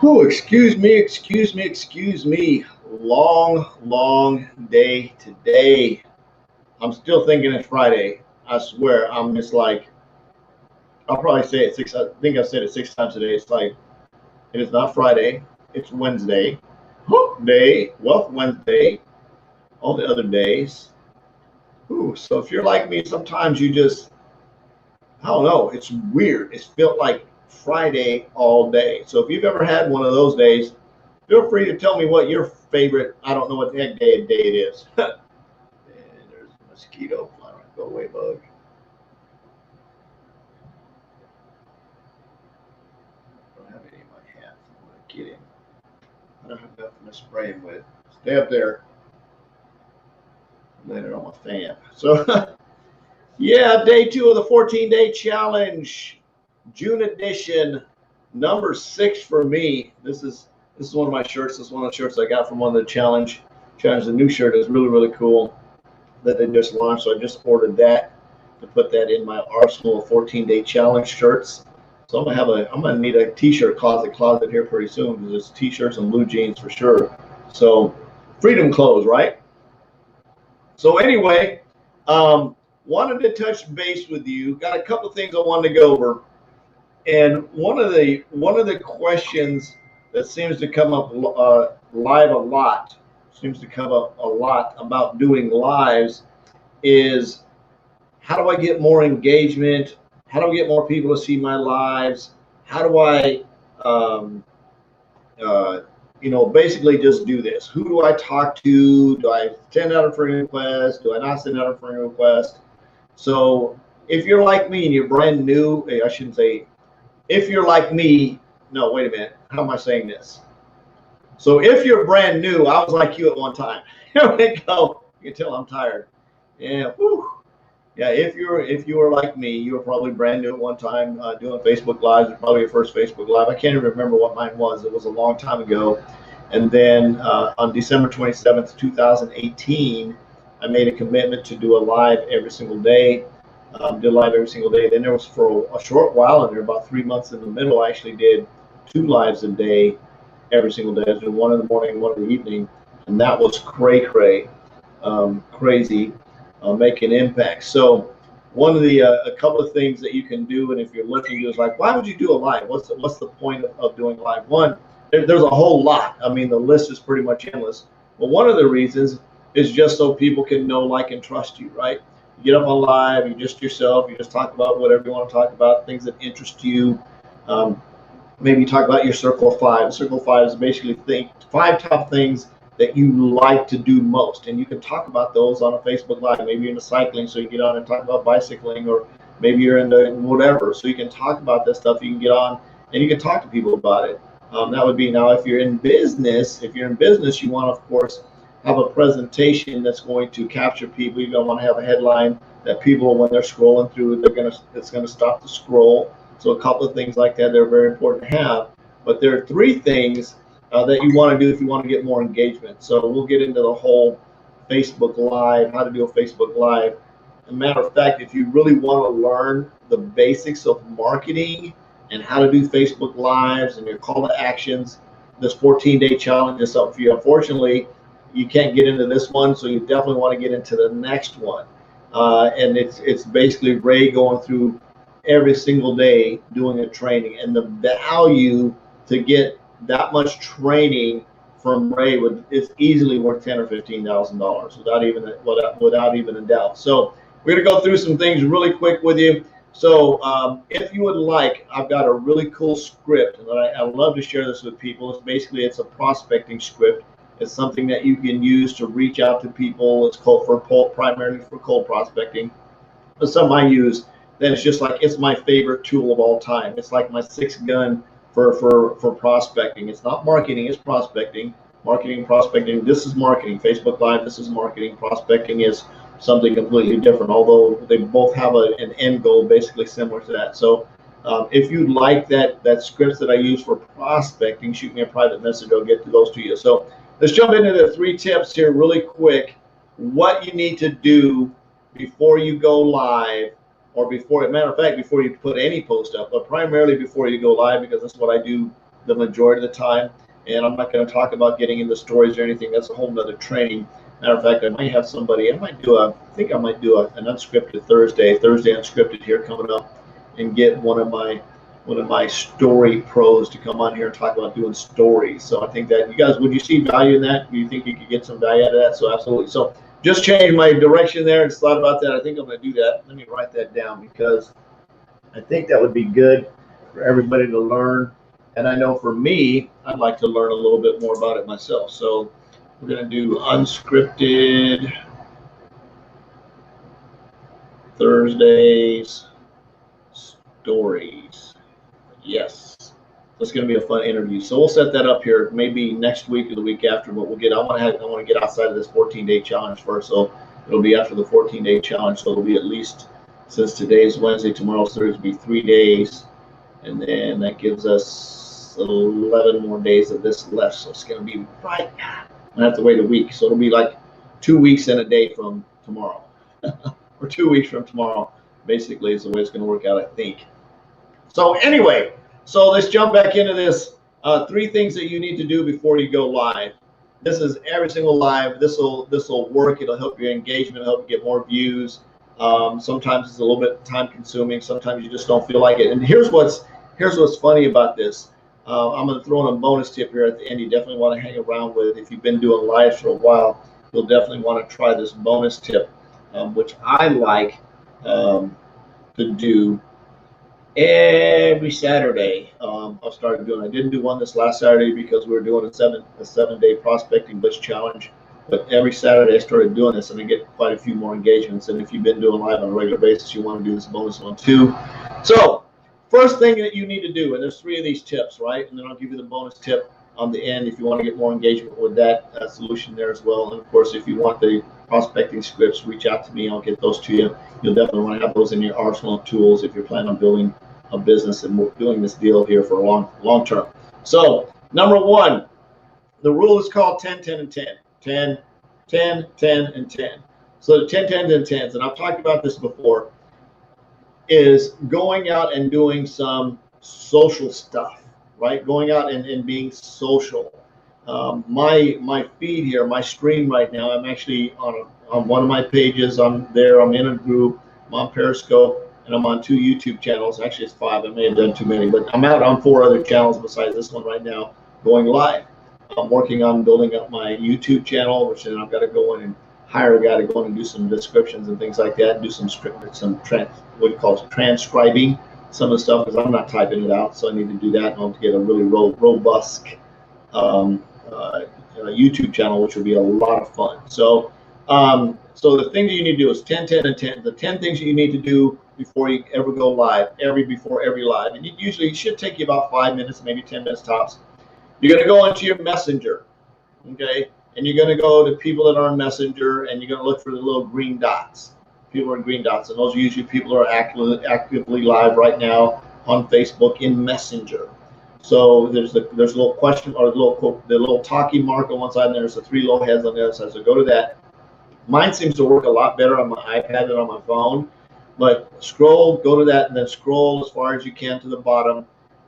Oh, excuse me. Long day today. I'm still thinking it's Friday. I swear, I'm just like, I'll probably say it six. I think I've said it 6 times today. It's like, it is not Friday. It's Wednesday. Hump day. Wealth Wednesday. All the other days. Ooh, so if you're like me, sometimes you just, I don't know. It's weird. It's felt like Friday all day. So if you've ever had one of those days, feel free to tell me what your favorite, I don't know what the heck day it is. And there's a mosquito flying. Go away, bug. I don't have any in my hat. I'm going to get him. I don't have nothing to spray him with. Stay up there. I'm laying it on my fan. So, yeah, day 2 of the 14-day challenge, June edition, number 6 for me. This is one of my shirts. This is one of the shirts I got from one of the challenge. The new shirt is really cool that they just launched. So I just ordered that to put that in my arsenal of 14-day challenge shirts. So I'm gonna need a t-shirt closet here pretty soon, because it's t-shirts and blue jeans for sure. So freedom clothes, right? So anyway, wanted to touch base with you. Got a couple of things I wanted to go over, and one of the questions that seems to come up live a lot, about doing lives is, how do I get more engagement? How do I get more people to see my lives? How do I, basically just do this? Who do I talk to? Do I send out a friend request? Do I not send out a friend request? So if you're like me and you're brand new, I shouldn't say, if you're like me, no, wait a minute. How am I saying this? So if you're brand new, I was like you at one time. Here we go. You can tell I'm tired. Yeah. Whew. Yeah. If you were like me, you were probably brand new at one time, doing Facebook Lives. Probably your first Facebook Live. I can't even remember what mine was. It was a long time ago. And then on December 27th, 2018, I made a commitment to do a live every single day. Did live every single day. Then there was, for a short while, and there about 3 months in the middle, I actually did 2 lives a day every single day. I was doing one in the morning, one in the evening, and that was crazy, making impact. So one of the a couple of things that you can do, and if you're looking, is like, why would you do a live? What's the point of doing live? One, there's a whole lot. I mean, the list is pretty much endless. But one of the reasons is just so people can know, like, and trust you, right? You get up on live, you just yourself, you just talk about whatever you want to talk about, things that interest you. Maybe you talk about your circle of 5. Circle of 5 is basically 5 top things that you like to do most, and you can talk about those on a Facebook Live. Maybe you're into cycling, so you get on and talk about bicycling, or maybe you're into whatever, so you can talk about that stuff. You can get on and you can talk to people about it. That would be, now if you're in business, you want to, of course, have a presentation that's going to capture people. You're going to want to have a headline that people, when they're scrolling through, it's going to stop the scroll. So a couple of things like that, they're very important to have. But there are 3 things that you want to do if you want to get more engagement. So we'll get into the whole Facebook Live, how to do a Facebook Live. As a matter of fact, if you really want to learn the basics of marketing and how to do Facebook Lives and your call to actions, this 14-day challenge is something for you. Unfortunately, you can't get into this one, so you definitely want to get into the next one. And it's basically Ray going through every single day doing a training, and the value to get that much training from Ray is easily worth $10,000 or $15,000 without even a doubt. So we're going to go through some things really quick with you. So if you would like, I've got a really cool script that I love to share this with people. It's a prospecting script. It's something that you can use to reach out to people. It's called primarily for cold prospecting. But some I use, then it's just like, it's my favorite tool of all time. It's like my 6th gun for prospecting. It's not marketing, it's prospecting. Marketing, prospecting, this is marketing. Facebook Live, this is marketing. Prospecting is something completely different, although they both have an end goal basically similar to that. So if you'd like that script that I use for prospecting, shoot me a private message. I'll get to those to you. So let's jump into the 3 tips here really quick. What you need to do before you go live, or before you put any post up, but primarily before you go live, because that's what I do the majority of the time. And I'm not going to talk about getting into stories or anything. That's a whole nother training. Matter of fact, I might have somebody. I think I might do an unscripted Thursday unscripted here coming up, and get one of my story pros to come on here and talk about doing stories. So I think that you guys, would you see value in that? Do you think you could get some value out of that? So absolutely. So just changed my direction there and just thought about that. I think I'm going to do that. Let me write that down, because I think that would be good for everybody to learn. And I know for me, I'd like to learn a little bit more about it myself. So we're going to do unscripted Thursdays stories. Yes. It's going to be a fun interview. So we'll set that up here maybe next week or the week after, but I want to get outside of this 14-day challenge first. So it'll be after the 14-day challenge. So it'll be at least, since today's Wednesday, tomorrow's Thursday, be 3 days. And then that gives us 11 more days of this left. So it's going to be right now. I have to wait a week. So it'll be like 2 weeks and a day from tomorrow. Or 2 weeks from tomorrow, basically, is the way it's going to work out, I think. So anyway, so let's jump back into this. 3 things that you need to do before you go live. This is every single live. This will work. It'll help your engagement, it'll help you get more views. Sometimes it's a little bit time consuming. Sometimes you just don't feel like it. And here's what's funny about this. I'm going to throw in a bonus tip here at the end. You definitely want to hang around with. If you've been doing lives for a while, you'll definitely want to try this bonus tip, which I like to do every Saturday. I started doing. I didn't do one this last Saturday because we were doing a 7-day prospecting blitz challenge. But every Saturday I started doing this, and I get quite a few more engagements. And if you've been doing live on a regular basis, you want to do this bonus one too. So first thing that you need to do, and there's 3 of these tips, right? And then I'll give you the bonus tip on the end if you want to get more engagement with that solution there as well. And of course, if you want the prospecting scripts, reach out to me. I'll get those to you. You'll definitely want to have those in your arsenal of tools if you're planning on building a business and doing this deal here for long term. So number 1, the rule is called 10, 10, and 10. 10, 10, 10, and 10. So the 10, 10, and 10s, and I've talked about this before, is going out and doing some social stuff, right? Going out and being social. My feed here, my screen right now, I'm actually on one of my pages. I'm there. I'm in a group. I'm on Periscope, and I'm on 2 YouTube channels. Actually, it's 5. I may have done too many, but I'm out on 4 other channels besides this one right now, going live. I'm working on building up my YouTube channel, which then I've got to go in and hire a guy to go in and do some descriptions and things like that, do some transcribing some of the stuff, because I'm not typing it out, so I need to do that in order to get a really robust YouTube channel, which would be a lot of fun. So so the things you need to do is 10, 10, and 10. The 10 things you need to do before you ever go live, before every live. And it should take you about 5 minutes, maybe 10 minutes tops. You're going to go into your messenger, okay? And you're going to go to people that are on Messenger, and you're going to look for the little green dots. People are in green dots, and those are usually people who are actively live right now on Facebook in Messenger. So there's a little question, or the little talking mark on one side, and there's the 3 little heads on the other side. So go to that. Mine seems to work a lot better on my iPad than on my phone. But go to that, and then scroll as far as you can to the bottom,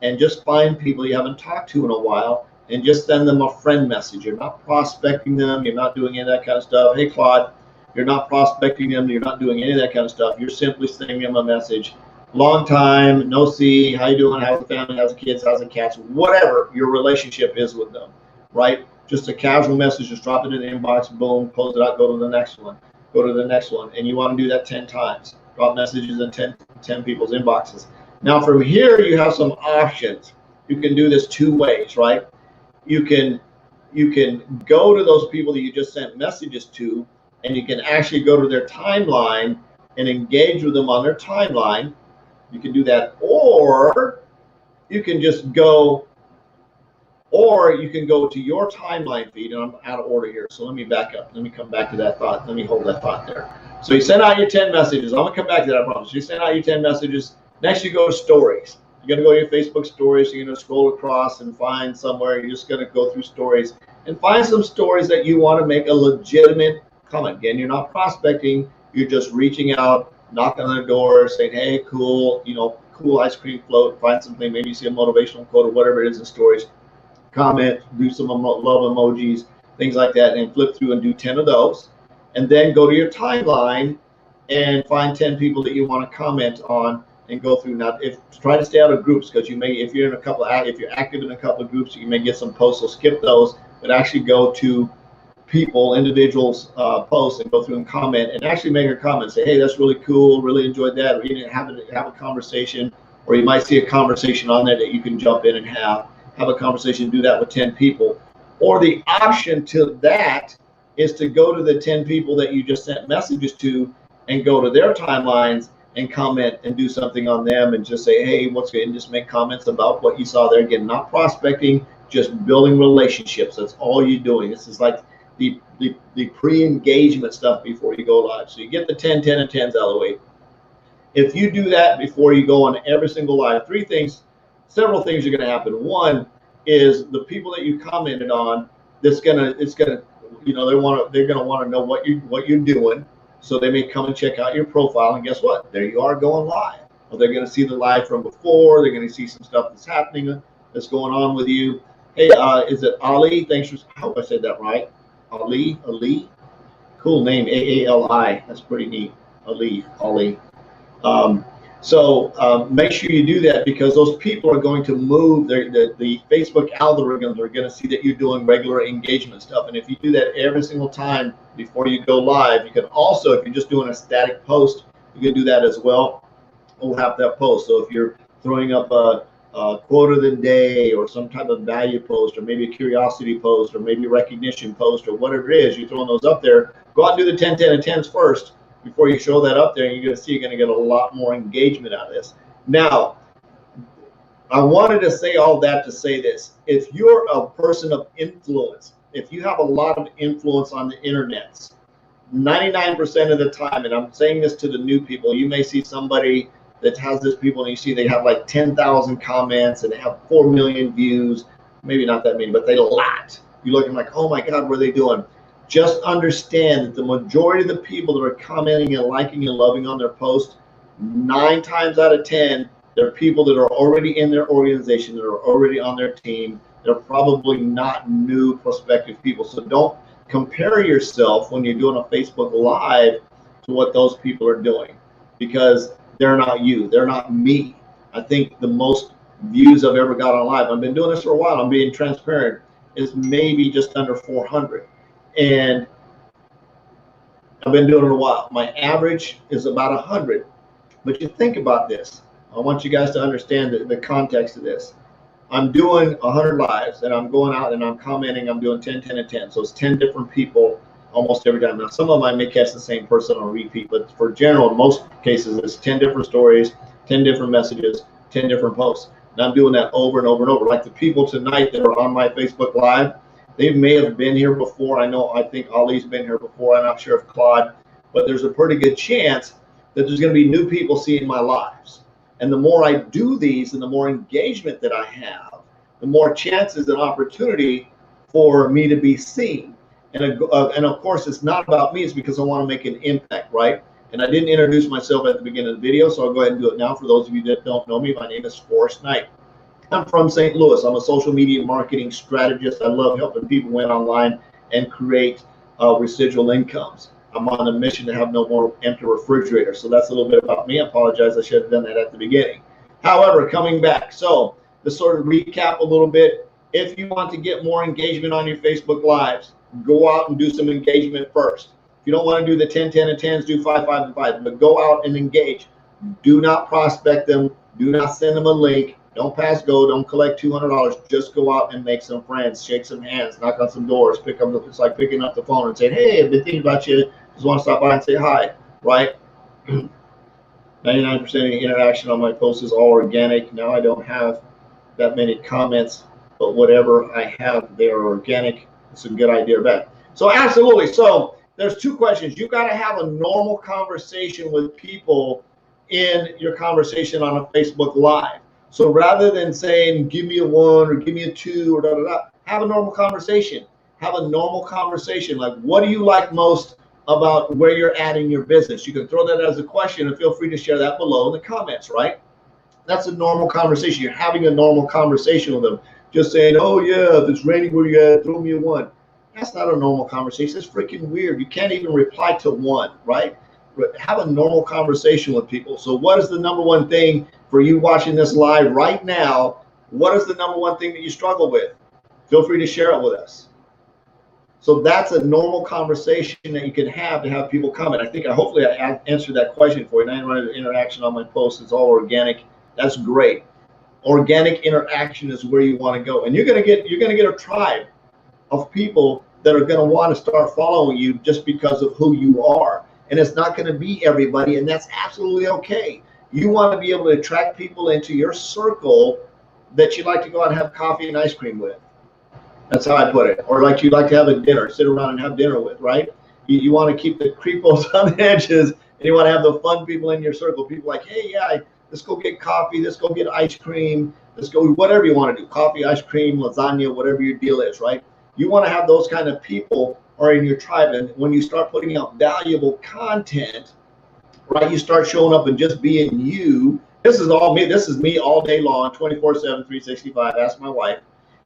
and just find people you haven't talked to in a while, and just send them a friend message. You're not prospecting them. You're not doing any of that kind of stuff. Hey, Claude, you're not prospecting them. You're not doing any of that kind of stuff. You're simply sending them a message. Long time, no see. How you doing? How's the family? How's the kids? How's the cats? Whatever your relationship is with them, right? Just a casual message. Just drop it in the inbox. Boom. Close it out. Go to the next one. Go to the next one. And you want to do that 10 times. Drop messages in 10 people's inboxes. Now from here, you have some options. You can do this 2 ways, right? You can go to those people that you just sent messages to, and you can actually go to their timeline and engage with them on their timeline. You can do that, or you can just go, or you can go to your timeline feed. And I'm out of order here, so let me back up. Let me come back to that thought. Let me hold that thought there. So you send out your 10 messages. I'm gonna come back to that, I promise. You send out your 10 messages. Next, you go to stories. You're going to go to your Facebook stories. You're going to scroll across and find somewhere. You're just going to go through stories and find some stories that you want to make a legitimate comment. Again, you're not prospecting. You're just reaching out, knocking on the door, saying, hey, cool cool ice cream float, find something, maybe you see a motivational quote or whatever it is in stories, comment, do some love emojis, things like that, and flip through and do 10 of those. And then go to your timeline and find 10 people that you want to comment on and go through. Now, try to stay out of groups, because you may, if you're active in a couple of groups, you may get some posts, so skip those, but actually go to individuals posts and go through and comment and actually make a comment. Say, hey, that's really cool, really enjoyed that, or you didn't have a conversation, or you might see a conversation on there that you can jump in and have a conversation, do that with 10 people. Or the option to that is to go to the 10 people that you just sent messages to and go to their timelines and comment and do something on them and just say, hey, what's good, and just make comments about what you saw there. Again, not prospecting, just building relationships. That's all you're doing. This is like the pre-engagement stuff before you go live. So you get the 10, 10, and 10s out of the way. If you do that before you go on every single live, several things are going to happen. One is the people that you commented on, they're going to want to know what you're doing. So they may come and check out your profile, and guess what? There you are going live. Or they're going to see the live from before. They're going to see some stuff that's happening, that's going on with you. Hey, is it Ali? Thanks for, I hope I said that right. Ali, cool name, A-A-L-I. That's pretty neat. Ali. So make sure you do that, because those people are going to move. The Facebook algorithms are going to see that you're doing regular engagement stuff. And if you do that every single time before you go live, you can also, if you're just doing a static post, you can do that as well. We'll have that post. So if you're throwing up a quote of the day, or some type of value post, or maybe a curiosity post, or maybe a recognition post, or whatever it is, you're throwing those up there, go out and do the 10, 10, and 10s first before you show that up there, and you're going to see you're going to get a lot more engagement out of this. Now, I wanted to say all that to say this. If you're a person of influence, if you have a lot of influence on the internet, 99% of the time, and I'm saying this to the new people, you may see somebody that has this people, and you see they have like 10,000 comments and they have 4 million views, maybe not that many, but they a lot. You're looking like, oh my God, what are they doing? Just understand that the majority of the people that are commenting and liking and loving on their post, 9 times out of 10, they're people that are already in their organization, that are already on their team. They're probably not new prospective people. So don't compare yourself when you're doing a Facebook Live to what those people are doing, because they're not you. They're not me. I think the most views I've ever got on live, I've been doing this for a while, I'm being transparent, is maybe just under 400. And I've been doing it a while. My average is about 100. But you think about this. I want you guys to understand the context of this. I'm doing 100 lives, and I'm going out and I'm commenting. I'm doing 10, 10, and 10. So it's 10 different people almost every time. Now, some of them I may catch the same person on repeat, but for general, in most cases, it's 10 different stories, 10 different messages, 10 different posts. And I'm doing that over and over and over. Like the people tonight that are on my Facebook Live, they may have been here before. I think Ali's been here before. I'm not sure if Claude, but there's a pretty good chance that there's going to be new people seeing my lives. And the more I do these and the more engagement that I have, the more chances and opportunity for me to be seen. And of course, it's not about me. It's because I want to make an impact, right? And I didn't introduce myself at the beginning of the video, so I'll go ahead and do it now. For those of you that don't know me, my name is Forrest Knight. I'm from St. Louis. I'm a social media marketing strategist. I love helping people win online and create residual incomes. I'm on a mission to have no more empty refrigerators. So that's a little bit about me. I apologize. I should have done that at the beginning. However, coming back. So to sort of recap a little bit, if you want to get more engagement on your Facebook Lives, go out and do some engagement first. If you don't want to do the 10, 10, and 10s, do 5, 5, and 5. But go out and engage. Do not prospect them. Do not send them a link. Don't pass go. Don't collect $200. Just go out and make some friends, shake some hands, knock on some doors, pick up. It's like picking up the phone and saying, "Hey, I've been thinking about you. Just want to stop by and say hi." Right? 99% of the interaction on my posts is all organic. Now I don't have that many comments, but whatever I have, they are organic. It's a good idea back. So absolutely. So there's 2 questions. You've got to have a normal conversation with people in your conversation on a Facebook Live. So rather than saying, give me a 1 or give me a 2 or da-da-da, have a normal conversation. Have a normal conversation. Like, what do you like most about where you're at in your business? You can throw that as a question and feel free to share that below in the comments, right? That's a normal conversation. You're having a normal conversation with them. Just saying, oh yeah, if it's raining where you at, throw me a one. That's not a normal conversation. It's freaking weird. You can't even reply to one, right? Have a normal conversation with people. So what is the number one thing for you watching this live right now? What is the number one thing that you struggle with? Feel free to share it with us. So that's a normal conversation that you can have to have people comment. Hopefully I answered that question for you. 9 interaction on my post. It's all organic. That's great. Organic interaction is where you want to go, and you're gonna get a tribe of people that are going to want to start following you just because of who you are. And it's not going to be everybody, and that's absolutely okay. You want to be able to attract people into your circle that you like to go out and have coffee and ice cream with. That's how I put it. Or like you like to have a dinner, sit around and have dinner with, right? You want to keep the creepos on the edges, and you want to have the fun people in your circle. People like, hey, yeah, let's go get coffee, let's go get ice cream, let's go whatever you want to do, coffee, ice cream, lasagna, whatever your deal is, right? You want to have those kind of people are in your tribe. And when you start putting out valuable content, right, you start showing up and just being you. This is all me. This is me all day long, 24/7, 365. Ask my wife.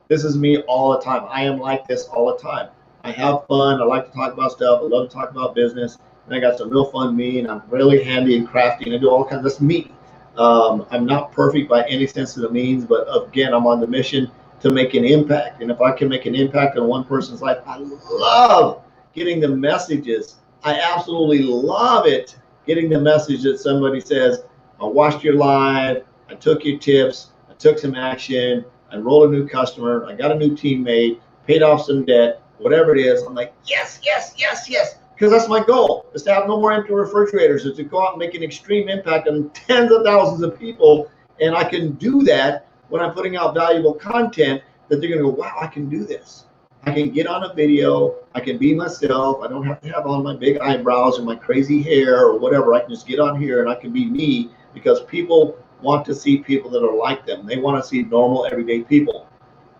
This is me all the time. I am like this all the time. I have fun. I like to talk about stuff. I love to talk about business. And I got some real fun me, and I'm really handy and crafty, and I do all kinds of, that's me. I'm not perfect by any sense of the means, but again, I'm on the mission to make an impact. And if I can make an impact on one person's life, I love getting the messages. I absolutely love it, getting the message that somebody says, I watched your live, I took your tips, I took some action, I enrolled a new customer, I got a new teammate, paid off some debt, whatever it is. I'm like, yes, yes, yes, yes. Because that's my goal, is to have no more empty refrigerators, is to go out and make an extreme impact on tens of thousands of people. And I can do that when I'm putting out valuable content that they're going to go, wow, I can do this. I can get on a video. I can be myself. I don't have to have on my big eyebrows or my crazy hair or whatever. I can just get on here and I can be me, because people want to see people that are like them. They want to see normal, everyday people.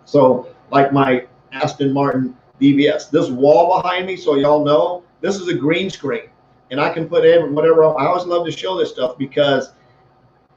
So like my Aston Martin DBS, this wall behind me, so y'all know, this is a green screen. And I can put in whatever. I always love to show this stuff because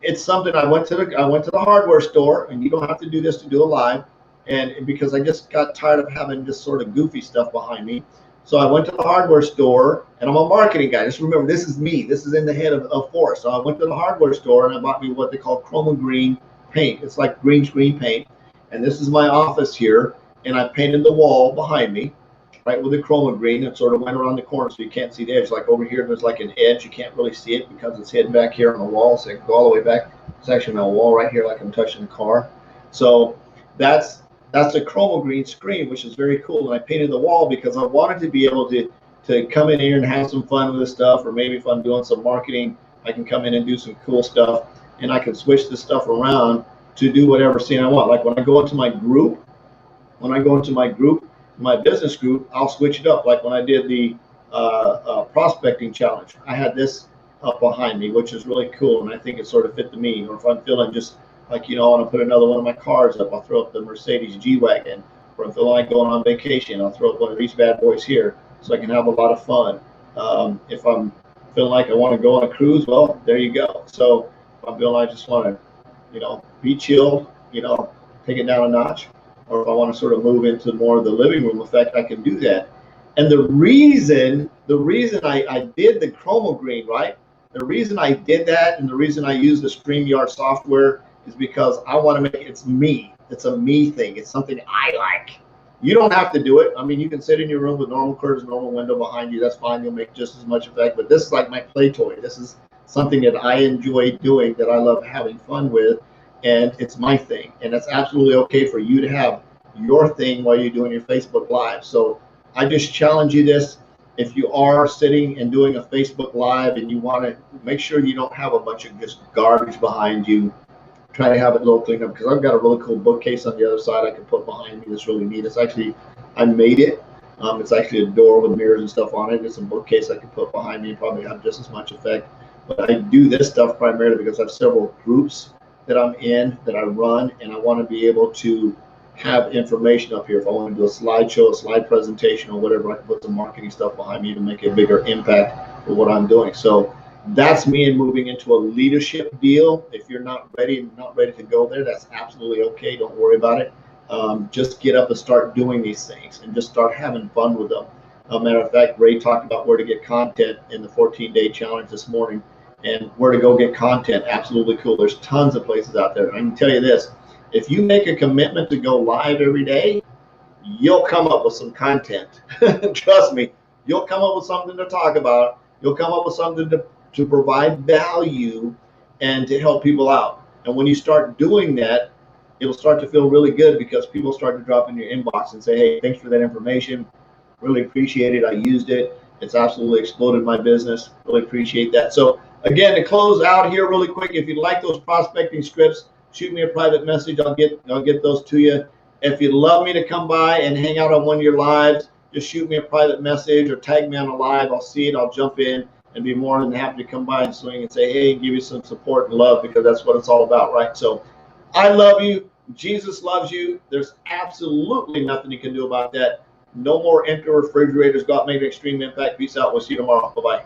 it's something. I went to the hardware store, and you don't have to do this to do a live, and because I just got tired of having this sort of goofy stuff behind me. So I went to the hardware store, and I'm a marketing guy. Just remember, this is me. This is in the head of Forrest. So I went to the hardware store, and I bought me what they call chroma green paint. It's like green screen paint. And this is my office here, and I painted the wall behind me, right, with the chroma green. It sort of went around the corner so you can't see the edge. Like over here, there's like an edge. You can't really see it because it's hidden back here on the wall. So it can go all the way back. It's actually my wall right here, like I'm touching the car. So that's a chroma green screen, which is very cool. And I painted the wall because I wanted to be able to come in here and have some fun with this stuff. Or maybe if I'm doing some marketing, I can come in and do some cool stuff. And I can switch this stuff around to do whatever scene I want. Like when I go into my group, my business group, I'll switch it up. Like when I did the prospecting challenge, I had this up behind me, which is really cool, and I think it sort of fit the me. Or if I'm feeling just like, I want to put another one of my cars up, I'll throw up the Mercedes G-Wagon. Or if I feel like going on vacation, I'll throw up one of these bad boys here so I can have a lot of fun. If I'm feeling like I want to go on a cruise, well, there you go. So if I'm feeling like I just want to, be chilled, take it down a notch, or if I want to sort of move into more of the living room effect, I can do that. And the reason I did the chroma green, right? The reason I did that, and the reason I use the StreamYard software, is because I want to make it's me. It's a me thing. It's something I like. You don't have to do it. I mean, you can sit in your room with normal curtains, normal window behind you. That's fine. You'll make just as much effect. But this is like my play toy. This is something that I enjoy doing, that I love having fun with, and it's my thing. And it's absolutely okay for you to have your thing while you're doing your Facebook Live. So I just challenge you this. If you are sitting and doing a Facebook Live and you want to make sure you don't have a bunch of just garbage behind you, try to have it a little cleaned up, because I've got a really cool bookcase on the other side I can put behind me that's really neat. It's actually, I made it. It's actually a door with mirrors and stuff on it. It's a bookcase I can put behind me and probably have just as much effect. But I do this stuff primarily because I have several groups that I'm in, that I run, and I want to be able to have information up here. If I want to do a slideshow, a slide presentation, or whatever, I can put some marketing stuff behind me to make a bigger impact for what I'm doing. So That's me and moving into a leadership deal. If you're not ready to go there, that's absolutely okay. Don't worry about it. Just get up and start doing these things and just start having fun with them. Matter of fact, Ray talked about where to get content in the 14-day challenge this morning, and where to go get content. Absolutely cool. There's tons of places out there. I can tell you this: if you make a commitment to go live every day, you'll come up with some content. Trust me, you'll come up with something to talk about. You'll come up with something to provide value and to help people out. And when you start doing that, it'll start to feel really good because people start to drop in your inbox and say, hey, thanks for that information. Really appreciate it. I used it. It's absolutely exploded my business. Really appreciate that. So again, to close out here really quick, if you like those prospecting scripts, shoot me a private message. I'll get those to you. If you'd love me to come by and hang out on one of your lives, just shoot me a private message or tag me on a live. I'll see it. I'll jump in and be more than happy to come by and swing and say, hey, give you some support and love, because that's what it's all about, right? So I love you. Jesus loves you. There's absolutely nothing you can do about that. No more empty refrigerators. Go out and make an extreme impact. Peace out. We'll see you tomorrow. Bye-bye.